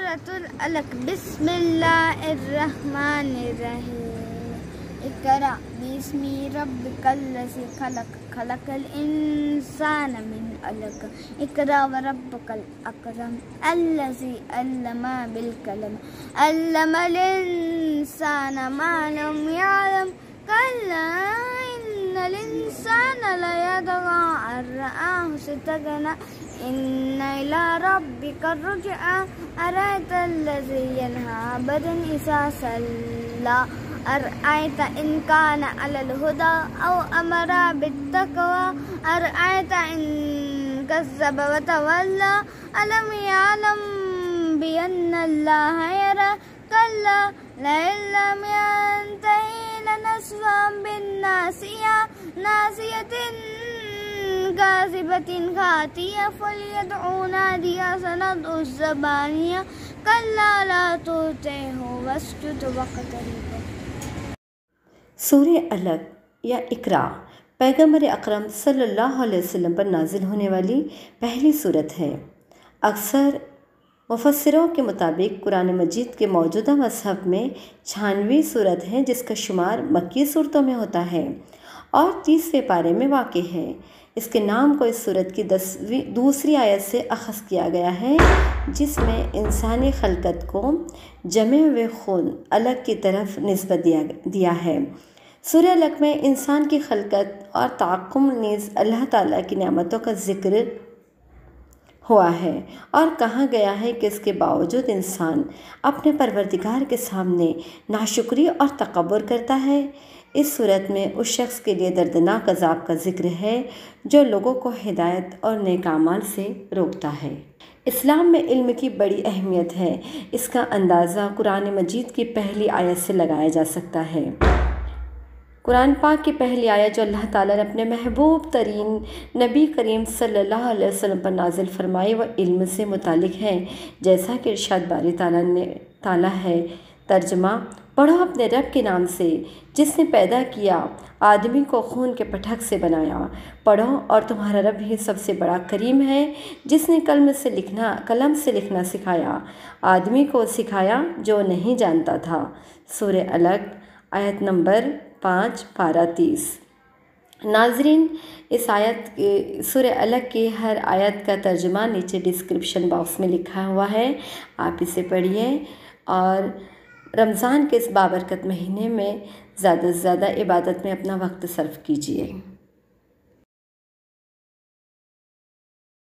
सूरतुल अलक बिस्मिल्लाहिर्रहमानिर्रहीम इक़रा बिस्मि रब्बिकल्लज़ी खलक़ खलक़ल इंसाना मिन अलक़ इक़रा व रब्बुकल अकरम अल्लज़ी अल्लमा बिल कलम अल्लमल इंसाना मा लम यअलम कल्ला इन्नल इंसाना लयतग़ा अन रआहु इस्तग़ना इन्ना इला रब्बिका रुजआ अरअयतल्लज़ी यनहा अबदन इज़ा सल्ला अरअयत इन कान अलल हुदा औ अमरा बित्तक़वा अरअयत इन कज़्ज़ब व तवल्ला अलम यअलम बिअन्नल्लाह यरा कल्ला लइन लम यंतहि लनस्फ़अन बिन्नासिया नासियतिन काज़िबतिन खातिया फ़ल्यदउ नादिया सनदउ ज़बानिया कल्ला ला तुतिअहु वस्जुद वक़्तरिब। सूरह अलक या इक़रा पैगम्बर अकरम सल्लल्लाहु अलैहि वसल्लम पर नाजिल होने वाली पहली सूरत है। अक्सर मुफस्सिरों के मुताबिक कुरान मजीद के मौजूदा मसहफ़ में 96 सूरत है, जिसका शुमार मक्की सूरतों में होता है और 30वें पारे में वाक़ है। इसके नाम को इस सूरत की दूसरी आयत से अख़ज़ किया गया है, जिसमें इंसानी खलकत को जमे हुए खून अलग की तरफ निस्बत दिया है। सूरह अलक में इंसान की खलकत और ताक़ुम नीज़ अल्लाह ताला की नेमतों का ज़िक्र हुआ है और कहा गया है कि इसके बावजूद इंसान अपने परवरदिगार के सामने नाशुक्री और तकब्बुर करता है। इस सूरत में उस शख्स के लिए दर्दनाक अज़ाब का ज़िक्र है जो लोगों को हिदायत और नेक आमाल से रोकता है। इस्लाम में इल्म की बड़ी अहमियत है। इसका अंदाज़ा कुरान मजीद की पहली आयत से लगाया जा सकता है। कुरान पाक की पहली आयत जो अल्लाह ताला ने अपने महबूब तरीन नबी करीम सल्लल्लाहु अलैहि वसल्लम पर नाजिल फरमाई वह इल्म से मुतालिक है। जैसा कि इरशाद बारी ताला है, तर्जमा पढ़ो अपने रब के नाम से जिसने पैदा किया, आदमी को खून के पटक से बनाया। पढ़ो और तुम्हारा रब ही सबसे बड़ा करीम है, जिसने कलम से लिखना सिखाया, आदमी को सिखाया जो नहीं जानता था। सूरह अलक आयत नंबर 5 पारा 30। नाज़रीन, इस आयत सूरह अलक की हर आयत का तर्जुमा नीचे डिस्क्रिप्शन बॉक्स में लिखा हुआ है, आप इसे पढ़िए और रमज़ान के इस बाबरकत महीने में ज़्यादा से ज़्यादा इबादत में अपना वक्त सर्फ कीजिए।